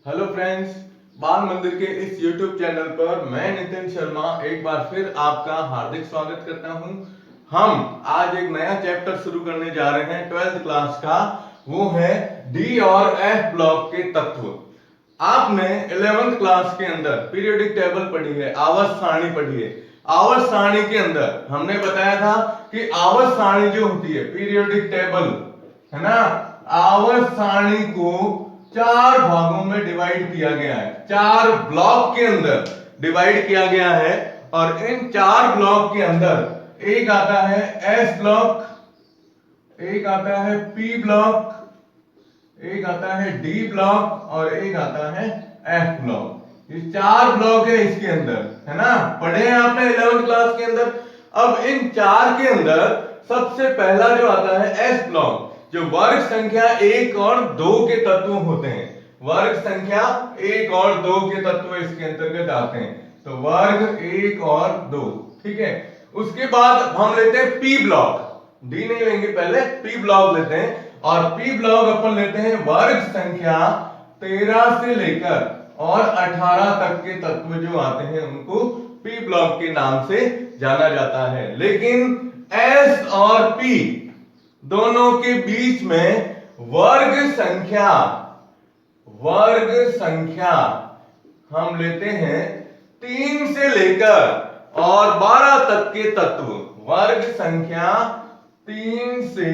Hello friends, बाल मंदिर के इस YouTube चैनल पर मैं नितिन शर्मा एक बार फिर आपका हार्दिक स्वागत करता हूं। हम आज एक नया चैप्टर शुरू करने जा रहे हैं 12th क्लास का। वो है डी और एफ ब्लॉक के तत्व। आपने 11th क्लास के अंदर पीरियोडिक टेबल पढ़ी है, आवर्त सारणी पढ़ी है। आवर्त सारणी के अंदर हमने बताया था कि आवर्त सारणी जो होती है पीरियोडिक टेबल, है ना, आवर्त सारणी को चार भागों में डिवाइड किया गया है, चार ब्लॉक के अंदर डिवाइड किया गया है। और इन चार ब्लॉक के अंदर एक आता है एस ब्लॉक, एक आता है पी ब्लॉक, एक आता है डी ब्लॉक और एक आता है एफ ब्लॉक। ये चार ब्लॉक है इसके अंदर, है ना, पढ़े हैं आपने 11th क्लास के अंदर। अब इन चार के अंदर सबसे पहला जो आता है एस ब्लॉक, जो वर्ग संख्या 1 और 2 के तत्व होते हैं। वर्ग संख्या 1 और 2 के तत्व इसके अंतर्गत आते हैं। तो वर्ग 1 और 2, ठीक है। उसके बाद हम लेते हैं पी ब्लॉक, डी नहीं लेंगे, पहले पी ब्लॉक लेते हैं। और पी ब्लॉक अपन लेते हैं वर्ग संख्या 13 से लेकर और 18 तक के तत्व जो आते हैं उनको पी ब्लॉक के नाम से जाना जाता है। लेकिन एस और पी दोनों के बीच में वर्ग संख्या हम लेते हैं 3 से लेकर और 12 तक के तत्व। वर्ग संख्या 3 से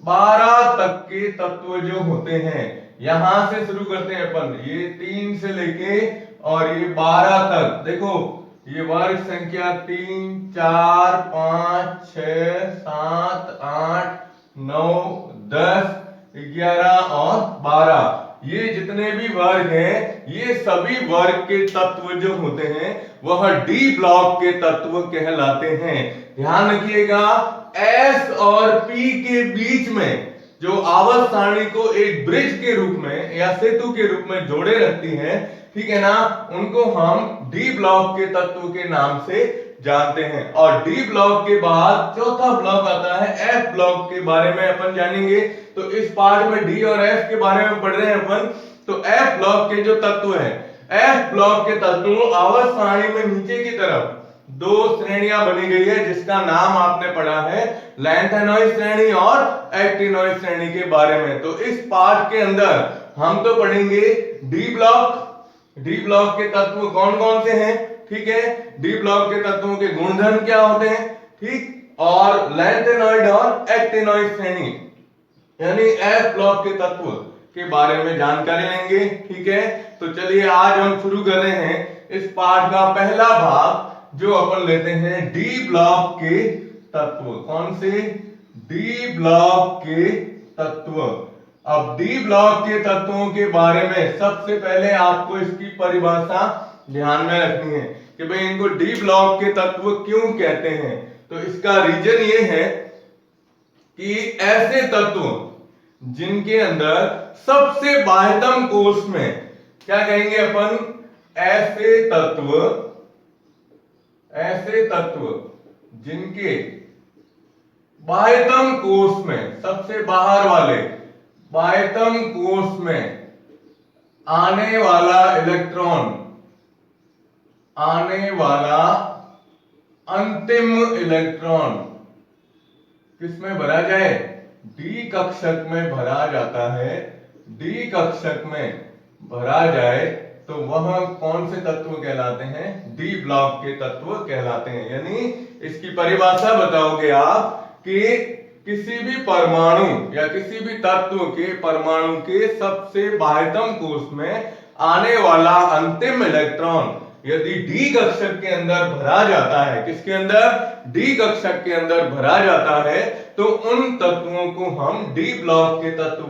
12 तक के तत्व जो होते हैं, यहां से शुरू करते हैं अपन। ये 3 से लेके और ये 12 तक। देखो ये वर्ग संख्या 3, 4, 5, 6, 7, 8, 9, 10, 11 और 12, ये जितने भी वर्ग हैं, ये सभी वर्ग के तत्व जो होते हैं वह डी ब्लॉक के तत्व कहलाते हैं। ध्यान रखिएगा, एस और पी के बीच में जो आवर्त सारणी को एक ब्रिज के रूप में या सेतु के रूप में जोड़े रखती है, ठीक है ना, उनको हम डी ब्लॉक के तत्व के नाम से जानते हैं। और डी ब्लॉक के बाद चौथा ब्लॉक आता है एफ ब्लॉक, के बारे में अपन जानेंगे। तो इस पार्ट में डी और एफ के बारे में पढ़ रहे हैं अपन। तो एफ ब्लॉक के जो तत्व हैं, एफ ब्लॉक के तत्व आवर्त सारणी में नीचे की तरफ दो श्रेणियां बनी गई है, जिसका नाम आपने पढ़ा है लैंथेनॉइड श्रेणी और एक्टिनॉइड श्रेणी के बारे में। तो इस पार्ट के अंदर हम तो पढ़ेंगे डी ब्लॉक। डी ब्लॉक के तत्व कौन कौन से हैं, ठीक है, डी ब्लॉक के तत्वों के गुणधर्म क्या होते हैं, ठीक, और लैंथेनॉइड और एक्टिनॉइड श्रेणी यानी एफ ब्लॉक के तत्व के बारे में जानकारी लेंगे, ठीक है। तो चलिए आज हम शुरू कर रहे हैं इस पाठ का पहला भाग, जो अपन लेते हैं डी ब्लॉक के तत्व। कौन से? डी ब्लॉक के तत्व। अब डी ब्लॉक के तत्वों के बारे में सबसे पहले आपको इसकी परिभाषा ध्यान में रखनी है कि भाई इनको डी ब्लॉक के तत्व क्यों कहते हैं। तो इसका रीजन ये है कि ऐसे तत्व जिनके अंदर सबसे बाह्यतम कोष में, क्या कहेंगे अपन, ऐसे तत्व जिनके बाह्यतम कोष में, सबसे बाहर वाले बाह्यतम कोष में आने वाला इलेक्ट्रॉन, आने वाला अंतिम इलेक्ट्रॉन किसमें भरा जाए? डी कक्षक में भरा जाता है। डी कक्षक में भरा जाए तो वह कौन से तत्व कहलाते हैं? डी ब्लॉक के तत्व कहलाते हैं। यानी इसकी परिभाषा बताओगे आप कि किसी भी परमाणु या किसी भी तत्व के परमाणु के सबसे बाह्यतम कोष में आने वाला अंतिम इलेक्ट्रॉन यदि डी कक्षक के अंदर भरा जाता है, किसके अंदर? डी कक्षक के अंदर भरा जाता है, तो उन तत्वों को हम डी ब्लॉक के तत्व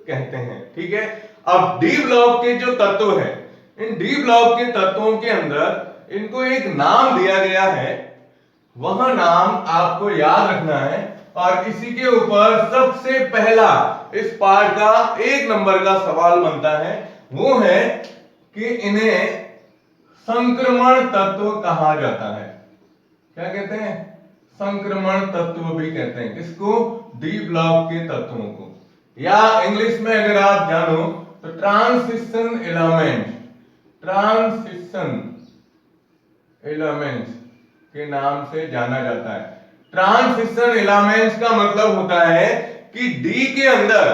कहते हैं, ठीक है। अब डी ब्लॉक के जो तत्व है, इन डी ब्लॉक के तत्वों के अंदर इनको एक नाम दिया गया है, वह नाम आपको याद रखना है। और इसी के ऊपर सबसे पहला इस पाठ का 1 नंबर का सवाल बनता है, वो है कि इन्हें संक्रमण तत्व कहा जाता है। क्या कहते हैं? संक्रमण तत्व भी कहते हैं। किसको? डी ब्लॉक के तत्वों को। या इंग्लिश में अगर आप जानो तो ट्रांजिशन एलिमेंट्स के नाम से जाना जाता है। ट्रांजिशन एलिमेंट्स का मतलब होता है कि डी के अंदर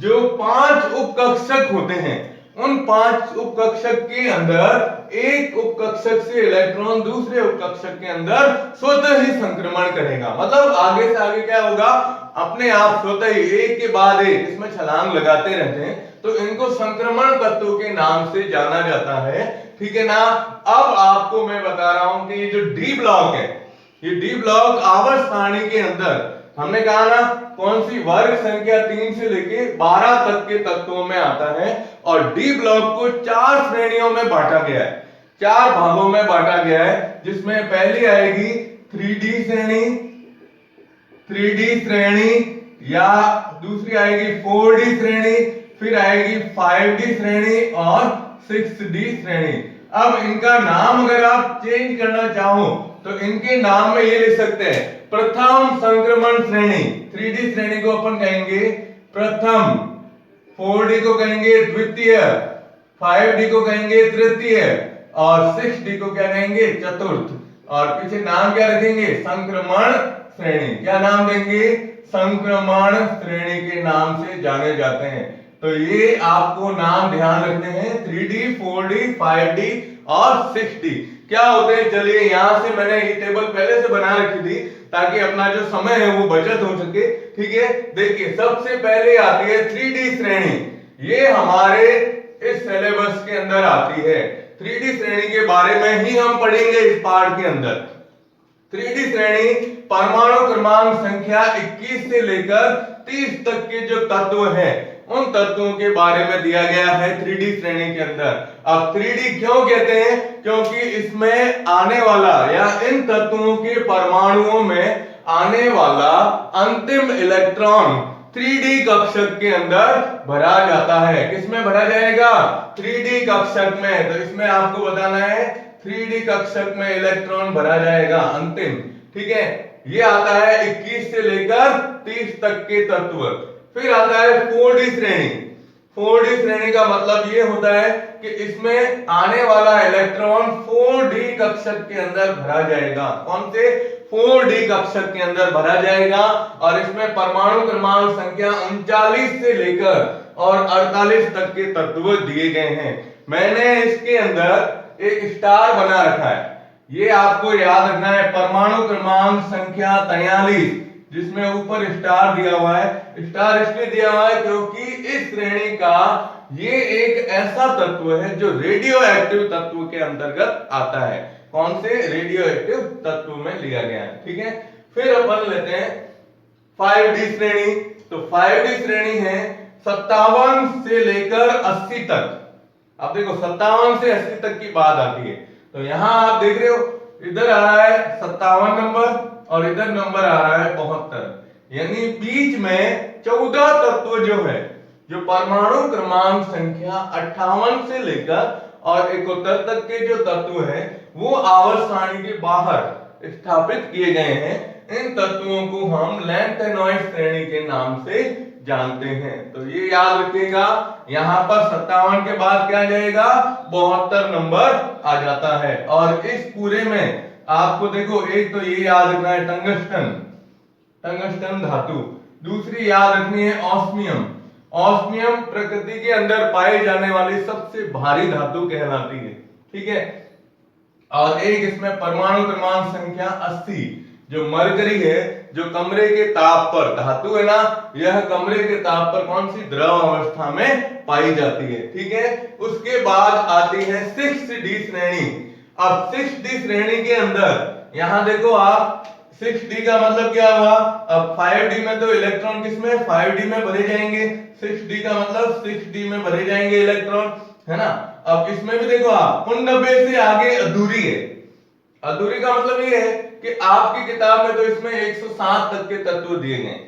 जो 5 उपकक्षक होते हैं, उन 5 उपकक्षक के अंदर एक उपकक्षक से इलेक्ट्रॉन दूसरे उपकक्षक के अंदर स्वतः ही संक्रमण करेगा। मतलब आगे से आगे क्या होगा, अपने आप स्वतः ही एक के बाद एक इसमें छलांग लगाते रहते हैं, तो इनको संक्रमण तत्व के नाम से जाना जाता है। ठीक है ना। अब आपको मैं बता रहा हूं कि ये जो डी ब्लॉक है, ये डी ब्लॉक आवर्त सारणी के अंदर हमने कहा ना कौन सी वर्ग संख्या 3 से लेके 12 तक के तत्वों में आता है, और डी ब्लॉक को 4 श्रेणियों में बांटा गया है, 4 भागों में बांटा गया है, जिसमें पहली आएगी 3D श्रेणी, या दूसरी आएगी 4D श्रेणी, फिर आएगी 5D श्रेणी और 6D श्रेणी। अब इनका नाम अगर आप चेंज करना चाहो तो इनके नाम में ये लिख सकते हैं, प्रथम संक्रमण श्रेणी 3D श्रेणी को अपन कहेंगे प्रथम, 4D को कहेंगे द्वितीय, 5D को कहेंगे तृतीय और 6D को क्या कहेंगे चतुर्थ। और पीछे नाम क्या रखेंगे, संक्रमण श्रेणी। क्या नाम देंगे, संक्रमण श्रेणी के नाम से जाने जाते हैं। तो ये आपको नाम ध्यान रखने हैं, 3D 4D 5D और 6D क्या होते हैं। चलिए यहां से मैंने ये टेबल पहले से बना रखी थी ताकि अपना जो समय है वो बचत हो सके। ठीक है, देखिए सबसे पहले आती है 3D श्रेणी, ये हमारे इस सिलेबस के अंदर आती है। 3D श्रेणी के बारे में ही हम पढ़ेंगे इस पार्ट के अंदर। 3D श्रेणी परमाणु क्रमांक संख्या 21 से लेकर 30 तक के जो तत्व हैं उन तत्वों के बारे में दिया गया है 3D श्रेणी के अंदर। अब 3D क्यों कहते हैं, क्योंकि इसमें आने वाला या इन तत्वों के परमाणुओं में आने वाला अंतिम इलेक्ट्रॉन 3D कक्षक के अंदर भरा जाता है। किसमें भरा जाएगा, 3D कक्षक में। तो इसमें आपको बताना है 3D कक्षक में इलेक्ट्रॉन भरा जाएगा अंतिम। ठीक है, ये आता है 21 से लेकर 30 तक के तत्व। फिर आता है 4D श्रेणी। 4D श्रेणी का मतलब ये होता है कि इसमें आने वाला इलेक्ट्रॉन 4D कक्षक के अंदर भरा जाएगा। कौन से, 4D कक्षक के अंदर भरा जाएगा। और इसमें परमाणु क्रमांक संख्या 39 से लेकर और 48 तक के तत्व दिए गए हैं। मैंने इसके अंदर एक स्टार बना रखा है, ये आपको याद रखना है, परमाणु क्रमांक संख्या 43, जिसमें ऊपर स्टार दिया हुआ है। स्टार इसलिए दिया हुआ है क्योंकि इस श्रेणी का ये एक ऐसा तत्व है जो रेडियो एक्टिव तत्व के अंतर्गत आता है। कौन से, रेडियो एक्टिव तत्व में लिया गया है। ठीक है, फिर अपन लेते हैं 5D श्रेणी। तो 5D श्रेणी है 57 से लेकर 80 तक। अब देखो 57 से 80 तक की बात आती है, तो यहां आप देख रहे हो इधर आ रहा है 57 नंबर और इधर नंबर आ रहा है 72, यानी बीच में 14 तत्व जो है, जो परमाणु क्रमांक संख्या 58 से लेकर और 71 तक के जो तत्व हैं वो आवर्त सारणी के बाहर स्थापित किए गए हैं। इन तत्वों को हम लैंथेनॉइड श्रेणी के नाम से जानते हैं। तो ये याद रखिएगा, यहां पर 57 के बाद क्या आ जाएगा, 72 नंबर आ जाता है। और इस पूरे में आपको देखो एक तो ये याद रखना है टंगस्टन धातु, दूसरी याद रखनी है ऑस्मियम। ऑस्मियम प्रकृति के अंदर पाई जाने वाली सबसे भारी धातु कहलाती है। ठीक है, और एक इसमें परमाणु क्रमांक संख्या 80, जो मरकरी है, जो कमरे के ताप पर धातु है ना, यह कमरे के ताप पर कौन सी, द्रव अवस्था में पाई जाती है। ठीक है, उसके बाद आती है 6D श्रेणी। अब 6D श्रेणी के अंदर यहां देखो आप, 6D का मतलब क्या हुआ, अब 5D में तो इलेक्ट्रॉन किसमें, 5D में भरे जाएंगे, 6D का मतलब 6D में भरे जाएंगे इलेक्ट्रॉन, है ना। अब इसमें भी देखो आप 90 से आगे अधूरी है। अधूरी का मतलब ये है कि आपकी किताब में तो इसमें 107 तक के तत्व दिए गए।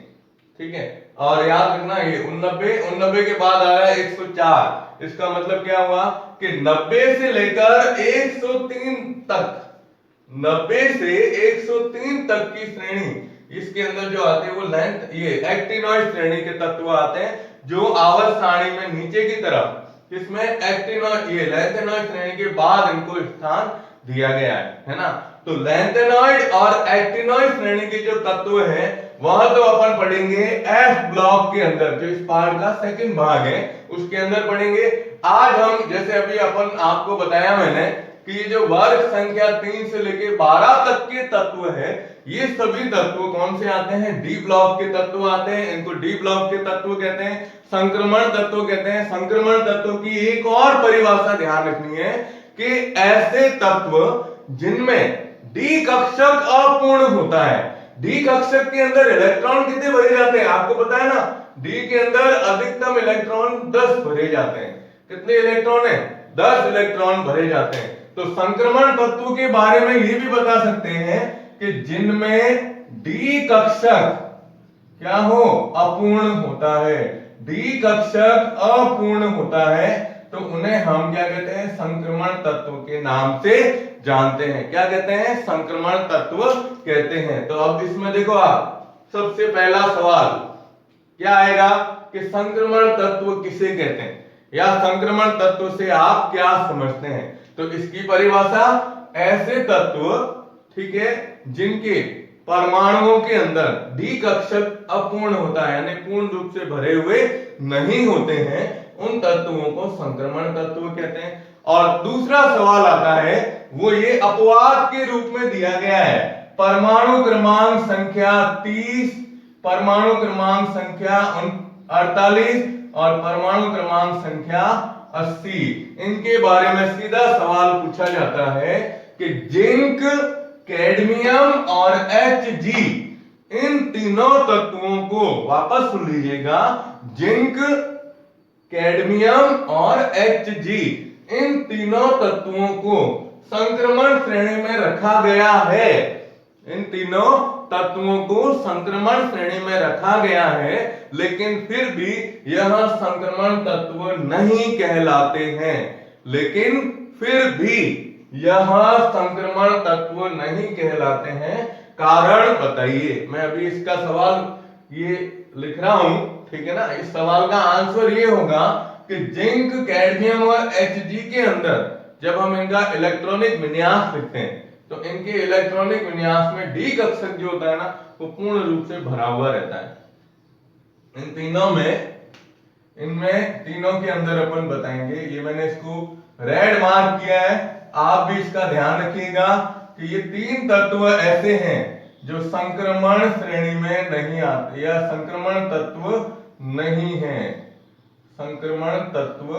ठीक है, और याद रखना ये 89 के बाद आ रहा है 104। इसका मतलब क्या हुआ कि 90 से लेकर 103 तक, 90 से 103 तक की श्रेणी, इसके अंदर जो आते हैं वो ये एक्टिनॉइड श्रेणी के तत्व आते हैं, जो आवर्त सारणी में नीचे की तरफ किसमें एक्टिनॉइड, ये लैंथेनॉइड श्रेणी के बाद इनको स्थान दिया गया है ना। तो लैंथेनॉइड और एक्टिनॉइड श्रेणी के जो तत्व हैं वह तो अपन पढ़ेंगे एफ ब्लॉक के अंदर, जो इस पार्ट का सेकंड भाग है उसके अंदर पढ़ेंगे। आज हम जैसे अभी अपन आपको बताया मैंने कि ये जो वर्ग संख्या 3 से लेके 12 तक के तत्व है, ये सभी तत्व कौन से आते हैं, डी ब्लॉक के तत्व आते हैं। इनको डी ब्लॉक के तत्व कहते हैं, संक्रमण तत्व कहते हैं। संक्रमण तत्व की एक और परिभाषा ध्यान रखनी है कि ऐसे तत्व जिनमें डी कक्षक अपूर्ण होता है। डी कक्षक के अंदर इलेक्ट्रॉन कितने भरे जाते हैं आपको पता है ना, डी के अंदर अधिकतम इलेक्ट्रॉन 10 भरे जाते हैं। कितने इलेक्ट्रॉन है, 10 इलेक्ट्रॉन भरे जाते हैं। तो संक्रमण तत्व के बारे में ये भी बता सकते हैं कि जिनमें डी कक्षक क्या हो, अपूर्ण होता है। डी कक्षक अपूर्ण होता है तो उन्हें हम क्या कहते हैं, संक्रमण तत्व के नाम से जानते हैं। क्या कहते हैं, संक्रमण तत्व कहते हैं। तो अब इसमें देखो आप सबसे पहला सवाल क्या आएगा कि संक्रमण तत्व किसे कहते हैं, या संक्रमण तत्व से आप क्या समझते हैं। तो इसकी परिभाषा, ऐसे तत्व, ठीक है, जिनके परमाणुओं के अंदर डी कक्षक अपूर्ण होता है, यानी पूर्ण रूप से भरे हुए नहीं होते हैं, उन तत्वों को संक्रमण तत्व कहते हैं। और दूसरा सवाल आता है, वो ये अपवाद के रूप में दिया गया है। परमाणु क्रमांक संख्या 30, परमाणु क्रमांक संख्या 48 और परमाणु क्रमांक संख्या 80, इनके बारे में सीधा सवाल पूछा जाता है कि जिंक, कैडमियम और Hg, इन तीनों तत्वों को, वापस सुन लीजिएगा, जिंक, कैडमियम और Hg, इन तीनों तत्वों को संक्रमण श्रेणी में रखा गया है। इन तीनों तत्वों को संक्रमण श्रेणी में रखा गया है, लेकिन फिर भी यह संक्रमण तत्व नहीं कहलाते हैं। लेकिन फिर भी यह संक्रमण तत्व नहीं कहलाते हैं। कारण बताइए। मैं अभी इसका सवाल ये लिख रहा हूं, ठीक है ना। इस सवाल का आंसर ये होगा कि जिंक, कैडमियम और Hg के अंदर जब हम इनका इलेक्ट्रॉनिक विन्यास लिखते हैं तो इनके इलेक्ट्रॉनिक विन्यास में डी कक्षक जो होता है ना, वो पूर्ण रूप से भरा हुआ रहता है। इन तीनों में, इनमें तीनों के अंदर अपन बताएंगे, ये मैंने इसको रेड मार्क किया है, आप भी इसका ध्यान रखिएगा कि ये तीन तत्व ऐसे हैं जो संक्रमण श्रेणी में नहीं आते या संक्रमण तत्व नहीं है। संक्रमण तत्व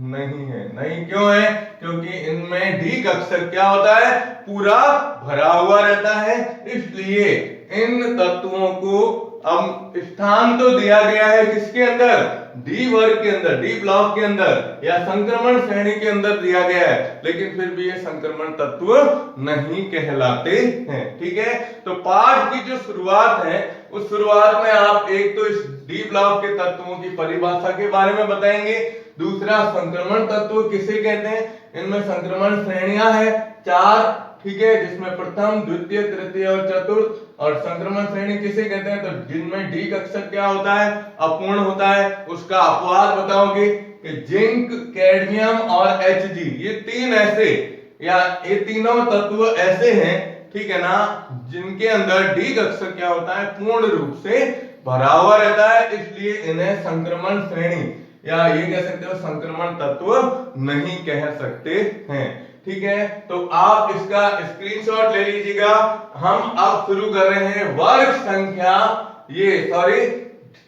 नहीं है। नहीं क्यों है, क्योंकि इनमें डी कक्षक क्या होता है, पूरा भरा हुआ रहता है। इसलिए इन तत्वों को अब स्थान तो दिया गया है किसके अंदर, डी वर्ग के अंदर, डी ब्लॉक के अंदर या संक्रमण श्रेणी के अंदर दिया गया है, लेकिन फिर भी ये संक्रमण तत्व नहीं कहलाते हैं। ठीक है, तो पाठ की जो शुरुआत है उस शुरुआत में आप एक तो इस डी ब्लॉक के तत्वों की परिभाषा के बारे में बताएंगे, दूसरा संक्रमण तत्व किसे कहते हैं। इनमें संक्रमण श्रेणियां हैं 4, ठीक है, जिसमें प्रथम, द्वितीय, तृतीय और चतुर्थ। और संक्रमण श्रेणी किसे कहते हैं, तो जिनमें डी कक्षक क्या होता है, अपूर्ण होता है। उसका अपवाद बताओगे कि जिंक, कैडमियम और Hg, ये तीन ऐसे या ये तीनों तत्व ऐसे हैं, ठीक है ना, जिनके अंदर डी कक्षक क्या होता है, पूर्ण रूप से भरा हुआ रहता है। इसलिए इन्हें संक्रमण श्रेणी या ये कह सकते हो संक्रमण तत्व नहीं कह सकते हैं। ठीक है, तो आप इसका स्क्रीनशॉट ले लीजिएगा। हम अब शुरू कर रहे हैं वर्ग संख्या, ये सॉरी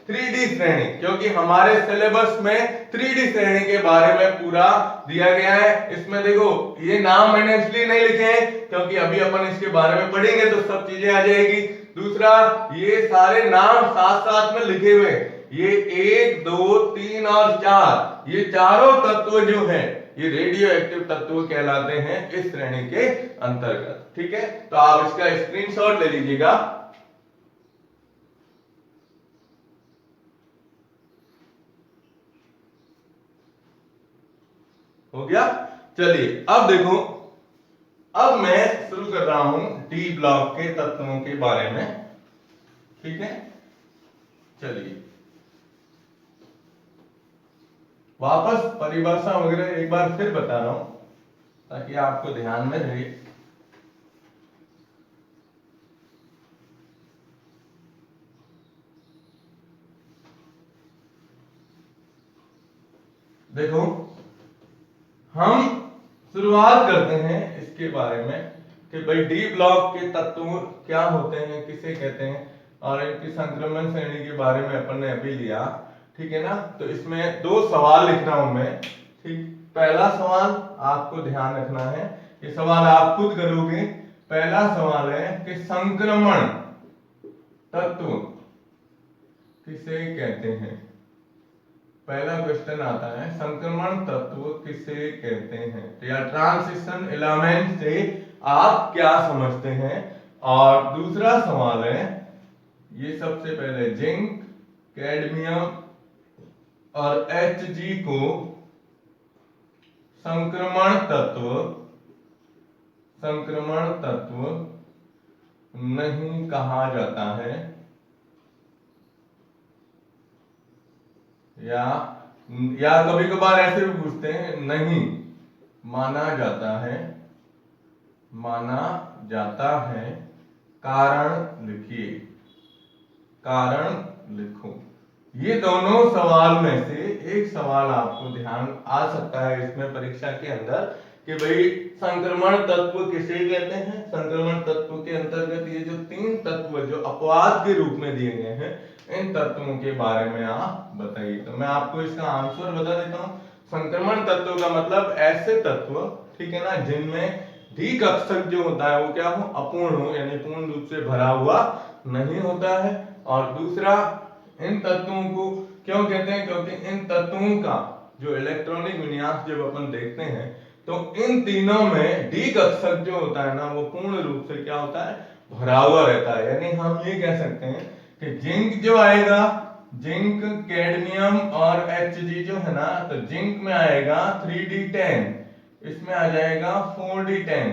3D श्रेणी, क्योंकि हमारे सिलेबस में 3D श्रेणी के बारे में पूरा दिया गया है। इसमें देखो ये नाम मैंने इसलिए नहीं लिखे हैं क्योंकि अभी अपन इसके बारे में पढ़ेंगे तो सब चीजें आ जाएगी। दूसरा, ये सारे नाम साथ साथ में लिखे हुए, ये 1, 2, 3 और 4, ये चारों तत्व जो हैं ये रेडियो एक्टिव तत्व कहलाते हैं इस श्रेणी के अंतर्गत। ठीक है, तो आप इसका स्क्रीनशॉट ले लीजिएगा। हो गया, चलिए अब देखो, अब मैं शुरू कर रहा हूं डी ब्लॉक के तत्वों के बारे में। ठीक है, चलिए वापस परिभाषा वगैरह एक बार फिर बता रहा हूं ताकि आपको ध्यान में रहे। देखो, हम शुरुआत करते हैं इसके बारे में कि भाई डी ब्लॉक के तत्व क्या होते हैं, किसे कहते हैं, और इनकी संक्रमण श्रेणी के बारे में अपन ने अभी लिया, ठीक है ना। तो इसमें दो सवाल लिख रहा हूं मैं, ठीक। पहला सवाल आपको ध्यान रखना है, ये सवाल आप खुद करोगे। पहला सवाल है कि संक्रमण तत्व किसे कहते हैं। पहला क्वेश्चन आता है, संक्रमण तत्व किसे कहते हैं, या ट्रांजिशन एलिमेंट से आप क्या समझते हैं। और दूसरा सवाल है, ये सबसे पहले जिंक, कैडमियम और Hg को संक्रमण तत्व नहीं कहा जाता है, या कभी कभार ऐसे भी पूछते हैं नहीं माना जाता है, कारण लिखिए, कारण लिखो। ये दोनों सवाल में से एक सवाल आपको ध्यान आ सकता है इसमें परीक्षा के अंदर कि भाई संक्रमण तत्व किसे कहते हैं। संक्रमण तत्व के अंतर्गत ये जो तीन तत्व जो अपवाद के रूप में दिए गए हैं, इन तत्वों के बारे में आप बताइए। तो मैं आपको इसका आंसर बता देता हूं। संक्रमण तत्व का मतलब ऐसे तत्व, ठीक है ना, जिनमें डी कक्षक जो होता है वो क्या हो, अपूर्ण हो, यानी पूर्ण रूप से भरा हुआ नहीं होता है। और दूसरा, इन तत्वों को क्यों कहते हैं, क्योंकि इन तत्वों का जो इलेक्ट्रॉनिक विन्यास जब अपन देखते हैं तो इन तीनों में डी कक्षक जो होता है ना वो पूर्ण रूप से क्या होता है, भरा हुआ रहता है। यानी हम ये कह सकते हैं कि जिंक जो आएगा, जिंक, कैडमियम और Hg जो है ना, तो जिंक में आएगा 3d10, इसमें आ जाएगा 4d10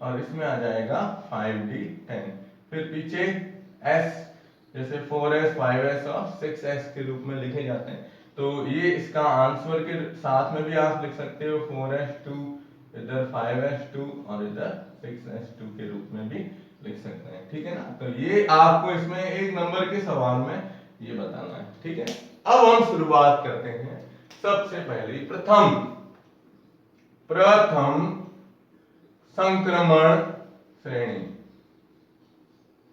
और इसमें आ जाएगा 5d10। फिर पीछे S जैसे 4s, 5s और 6s के रूप में लिखे जाते हैं। तो ये इसका आंसर के साथ में भी आप लिख सकते हो 4s2, इधर 5s2 और इधर 6s2 के रूप में भी लिख सकते हैं, ठीक है ना। तो ये आपको इसमें एक नंबर के सवाल में ये बताना है, ठीक है। अब हम शुरुआत करते हैं। सबसे पहले प्रथम संक्रमण श्रेणी,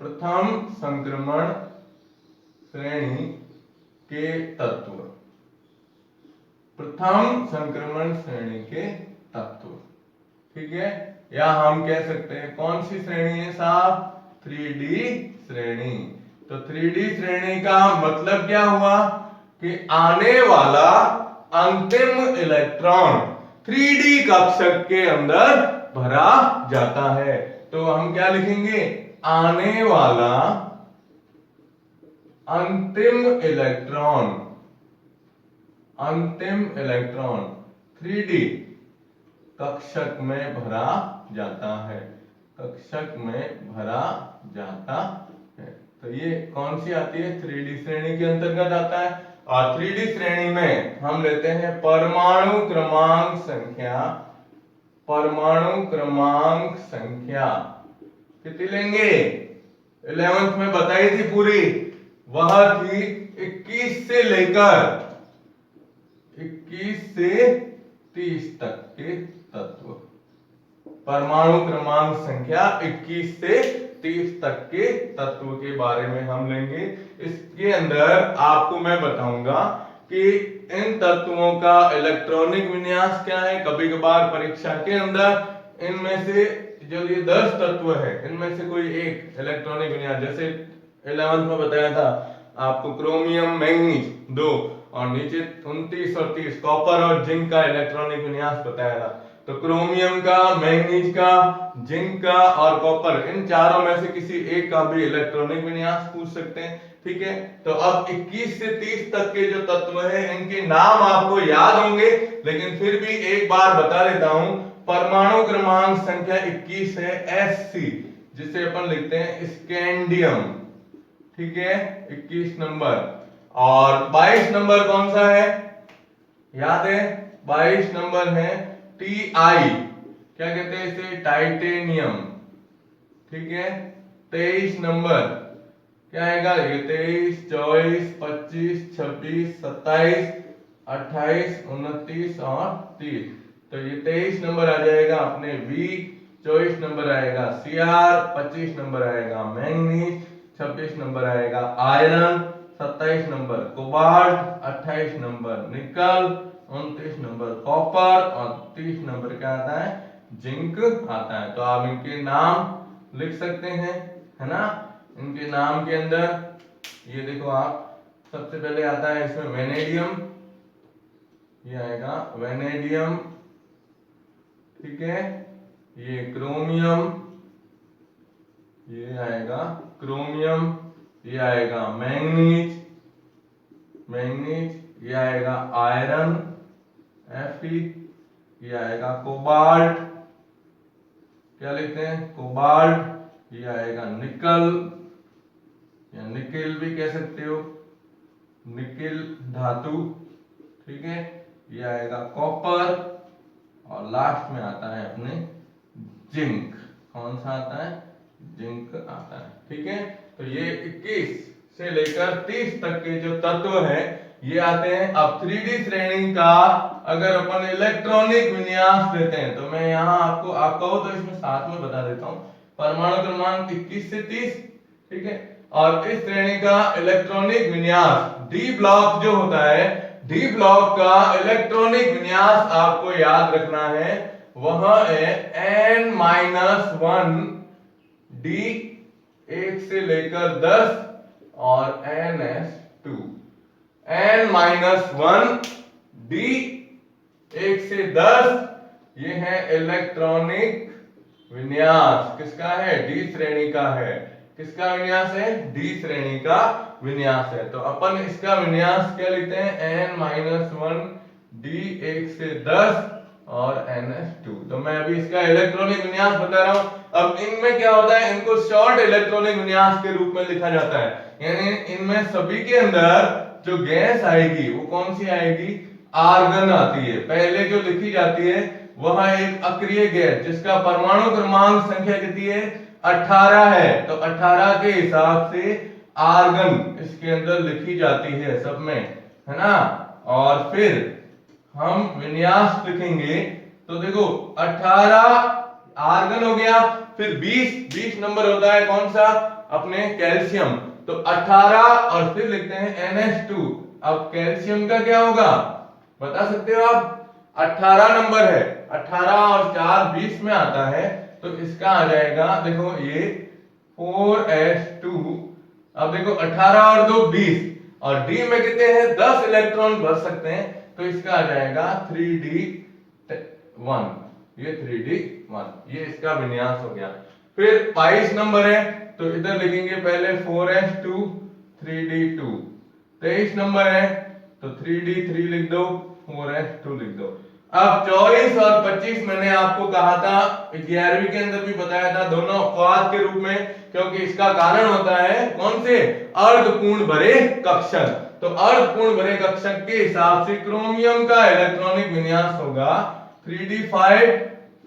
प्रथम संक्रमण श्रेणी के तत्व, प्रथम संक्रमण श्रेणी के तत्व, ठीक है। या हम कह सकते हैं कौन सी श्रेणी है साहब, 3D श्रेणी। तो 3D श्रेणी का मतलब क्या हुआ कि आने वाला अंतिम इलेक्ट्रॉन 3D कक्षक के अंदर भरा जाता है। तो हम क्या लिखेंगे, आने वाला अंतिम इलेक्ट्रॉन 3D कक्षक में भरा जाता है, कक्षक में भरा जाता है। तो ये कौन सी आती है, 3D श्रेणी के अंतर्गत आता है। और 3D श्रेणी में हम लेते हैं परमाणु क्रमांक संख्या, परमाणु क्रमांक संख्या कितनी लेंगे, 11th में बताई थी पूरी, वह थी 21 से लेकर 21 से 30 तक के तत्व। परमाणु क्रमांक संख्या 21 से 30 तक के तत्व के बारे में हम लेंगे। इसके अंदर आपको मैं बताऊंगा कि इन तत्वों का इलेक्ट्रॉनिक विन्यास क्या है। कभी कभार परीक्षा के अंदर इनमें से जो ये 10 तत्व है, इनमें से कोई एक इलेक्ट्रॉनिक विन्यास, जैसे 11th में बताया था आपको क्रोमियम, मैंगनीज 2, और नीचे 29 और 30 कॉपर और जिंक का इलेक्ट्रॉनिक विन्यास बताया था। तो क्रोमियम का, मैंगनीज का, जिंक का और कॉपर, इन चारों में से किसी एक का भी इलेक्ट्रॉनिक विन्यास पूछ सकते हैं, ठीक है। तो अब 21 से 30 तक के जो तत्व है इनके नाम आपको याद होंगे, लेकिन फिर भी एक बार बता देता हूं। परमाणु क्रमांक संख्या 21 है Sc, जिसे अपन लिखते हैं स्कैंडियम, ठीक है, 21 नंबर। और 22 नंबर कौन सा है, याद है 22 नंबर है Ti, क्या कहते हैं इसे, टाइटेनियम। ठीक है, 23 नंबर क्या आएगा, ये 23, 24, 25, 26, 27, 28, 29 और 30। तो ये 23 नंबर आ जाएगा अपने वी, 24 नंबर आएगा Cr, 25 नंबर आएगा मैंगनीज, 26 नंबर आएगा आयरन, 27 नंबर कोबाल्ट, 28 नंबर निकल, 29 नंबर कॉपर और 30 नंबर क्या आता है, जिंक आता है। तो आप इनके नाम लिख सकते हैं, है ना। इनके नाम के अंदर ये देखो आप, सबसे पहले आता है इसमें वेनेडियम, ये आएगा वेनेडियम। ठीक है, ये क्रोमियम, ये आएगा क्रोमियम, ये आएगा मैंगनीज, मैंगनीज, ये आएगा आयरन Fe, ये आएगा कोबाल्ट, क्या लिखते हैं, कोबाल्ट, ये आएगा निकल या निकिल भी कह सकते हो, निकिल धातु। ठीक है, ये आएगा कॉपर और लास्ट में आता है अपने जिंक। कौन सा आता है, जिंक आता है। ठीक है, तो ये 21 से लेकर 30 तक के जो तत्व है ये आते हैं। अब 3D श्रेणी का अगर अपन इलेक्ट्रॉनिक विन्यास लेते हैं तो मैं यहाँ आपको, आप कहो तो इसमें साथ में बता देता हूँ, परमाणु क्रमांक 21 से 30। ठीक है, और इस श्रेणी का इलेक्ट्रॉनिक विन्यास डी ब्लॉक जो होता है, डी ब्लॉक का इलेक्ट्रॉनिक विन्यास आपको याद रखना है, वह है n-1 डी 1 से लेकर 10 और ns2। n-1 डी 1 से 10 ये है इलेक्ट्रॉनिक विन्यास, किसका है, डी श्रेणी का है। किसका विन्यास है, डी श्रेणी का विन्यास है। तो अपन इसका विन्यास क्या लिखते हैं, n-1 डी 1 से 10 और ns2। तो मैं अभी इसका इलेक्ट्रॉनिक विन्यास बता रहा हूं। अब इनमें क्या होता है, इनको शॉर्ट इलेक्ट्रॉनिक विन्यास के रूप में लिखा जाता है, यानी इनमें सभी के अंदर जो गैस आएगी वो कौन सी आएगी, आर्गन आती है। पहले जो लिखी जाती है वह एक अक्रिय गैस जिसका परमाणु क्रमांक संख्या कितनी है, 18 है। तो 18 के हिसाब से आर्गन इसके अंदर लिखी जाती है सब में, है ना। और फिर हम विन्यास लिखेंगे तो देखो 18 आर्गन हो गया, फिर 20 नंबर होता है कौन सा, अपने कैल्शियम। तो 18 और फिर लिखते हैं NH2। अब कैल्शियम का क्या होगा बता सकते हो आप, 18 नंबर है, 18 और 4 20 में आता है, तो इसका आ जाएगा देखो ये 4s2। अब देखो 18 और 2 20 और डी में कितने हैं, 10 इलेक्ट्रॉन भर सकते हैं, तो इसका आ जाएगा 3d1, ये 3d1, ये इसका विन्यास हो गया। फिर 22 नंबर है तो इधर लिखेंगे पहले 4s2 3d2। 23 नंबर है तो 3d3 लिख दो, 4s2 लिख दो। अब 24 और 25 मैंने आपको कहा था 11वीं के अंदर भी बताया था, दोनों अपवाद के रूप में, क्योंकि इसका कारण होता है कौन से, अर्धपूर्ण भरे कक्षक। तो अर्धपूर्ण भरे कक्षक के हिसाब से क्रोमियम का इलेक्ट्रॉनिक विन्यास होगा 3d5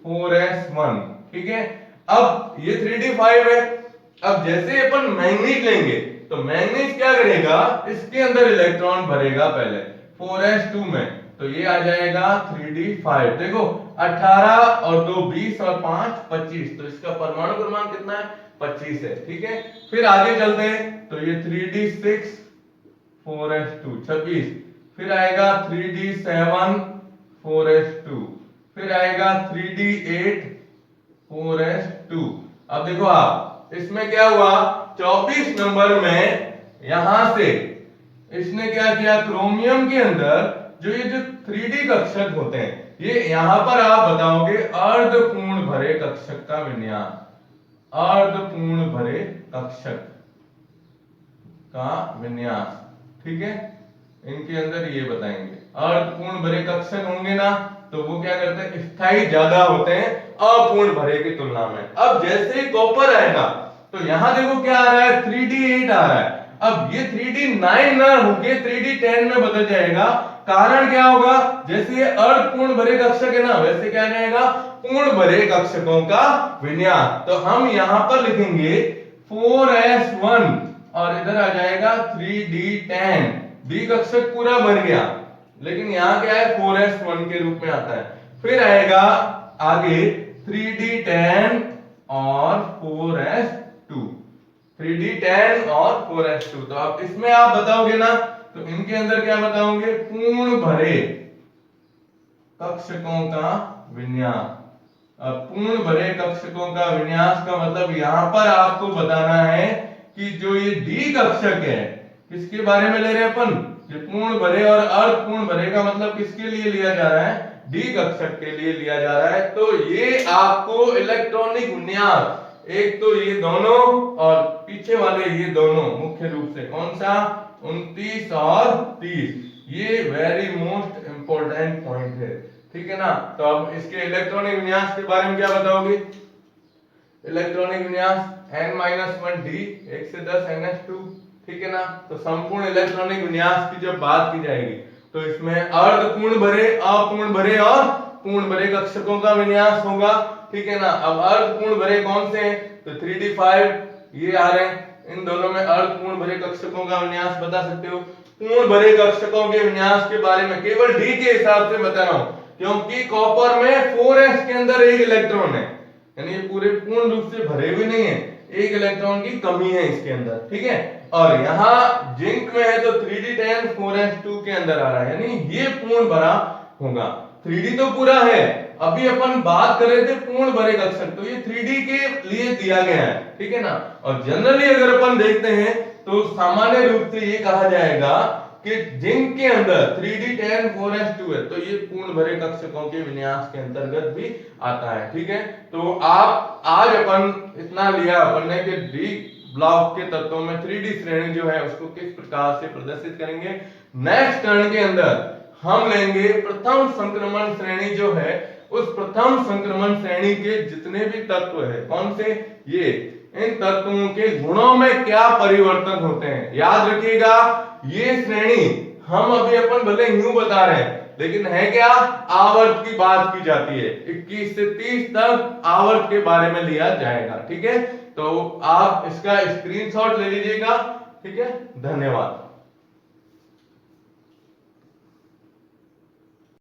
4s1। ठीक है, अब ये 3d5 है। अब जैसे अपन मैंगनीज लेंगे तो मैंगनीज क्या करेगा, इसके अंदर इलेक्ट्रॉन भरेगा पहले 4s2 में, तो ये आ जाएगा 3d5। देखो 18 और 2 20 और 5 25, तो इसका परमाणु क्रमांक कितना है, 25 है। ठीक है, फिर आगे चलते हैं तो ये 3d6 4s2 26, फिर आएगा 3d7 4s2, फिर आएगा 3d8 4s2। अब देखो आप इसमें क्या हुआ, 24 नंबर में यहां से इसने क्या किया, क्रोमियम के अंदर जो ये जो 3D कक्षक होते हैं, ये यहां पर आप बताओगे अर्धपूर्ण भरे कक्षक का विन्यास, अर्धपूर्ण भरे कक्षक का विन्यास। ठीक है, इनके अंदर ये बताएंगे अर्धपूर्ण भरे कक्षक होंगे ना, तो वो क्या करते हैं, स्थायी ज्यादा होते हैं अपूर्ण भरे की तुलना में। अब जैसे ही कॉपर आएगा तो यहां देखो क्या आ रहा है, 3d8 आ रहा है। अब ये 3d9 ना होके 3d10 में बदल जाएगा, कारण क्या होगा, जैसे अर्ध पूर्ण भरे कक्षक है ना, वैसे क्या रहेगा, पूर्ण भरे कक्षकों का विन्यास। तो हम यहां पर लिखेंगे 4s1 और इधर आ जाएगा 3d10। डी कक्षक पूरा भर गया, लेकिन यहाँ क्या है 4s1 के रूप में आता है। फिर आएगा आगे 3d10 और 4s2, 3d10 और 4s2। तो आप इसमें आप बताओगे ना, तो इनके अंदर क्या बताओगे, पूर्ण भरे कक्षकों का विन्यास। अब पूर्ण भरे कक्षकों का विन्यास का मतलब यहां पर आपको बताना है कि जो ये डी कक्षक है, किसके बारे में ले रहे हैं अपन, ये पूर्ण भरे और अर्ध पूर्ण भरे का मतलब किसके लिए लिया जा रहा है, डी कक्षक के लिए लिया जा रहा है। तो ये आपको इलेक्ट्रॉनिक विन्यास, एक तो ये दोनों और पीछे वाले ये दोनों, मुख्य रूप से कौन सा 29 और 30, ये वेरी मोस्ट इंपॉर्टेंट पॉइंट है, ठीक है ना। तो अब इसके इलेक्ट्रॉनिक विन्यास के बारे में क्या बताओगे, इलेक्ट्रॉनिक विन्यास n-1d 1 से 10 ns2, ठीक है ना। तो संपूर्ण इलेक्ट्रॉनिक विन्यास की जब बात की जाएगी तो इसमें अर्ध पूर्ण भरे, अपूर्ण भरे और पूर्ण भरे कक्षकों का विन्यास होगा, ठीक है ना। अब अर्ध पूर्ण भरे कौन से हैं, तो 3d5 ये आ रहे हैं, इन दोनों में अर्ध पूर्ण भरे कक्षकों का विन्यास बता सकते हो। पूर्ण भरे कक्षकों के विन्यास के बारे में केवल डी के हिसाब से बता रहा हूं, क्योंकि कॉपर में 4s के अंदर एक इलेक्ट्रॉन है, यानी ये पूरे पूर्ण रूप से भरे हुए नहीं है, एक इलेक्ट्रॉन की कमी है इसके अंदर, ठीक है। और यहाँ जिंक में है तो 3d10 4s2 के अंदर आ रहा है, यानी ये पूर्ण भरा होगा। 3d तो पूरा है, अभी अपन बात कर रहे थे पूर्ण भरे कक्षक, तो ये 3d के लिए दिया गया है, ठीक है ना। और जनरली अगर अपन देखते हैं तो सामान्य रूप से ये कहा जाएगा कि जिंक के अंदर 3d10 4s2 है, तो ये पूर्ण भरे कक्षकों के विन्यास के अंतर्गत भी आता है, ठीक है। तो आप आज अपन इतना लिया अपन ने कि डी ब्लॉक के तत्वों में 3d श्रेणी जो है उसको किस प्रकार से प्रदर्शित करेंगे। नेक्स्ट टर्न के अंदर हम लेंगे प्रथम संक्रमण श्रेणी जो है, उस प्रथम संक्रमण श्रेणी के जितने भी तत्व है, कौन से, ये इन तत्वों के गुणों में क्या परिवर्तन होते हैं। याद रखिएगा ये श्रेणी हम अभी अपन भले यूं बता रहे हैं, लेकिन है क्या, आवर्त की बात की जाती है, 21 से 30 तक आवर्त के बारे में लिया जाएगा, ठीक है। तो आप इसका स्क्रीनशॉट ले लीजिएगा, ठीक है। धन्यवाद।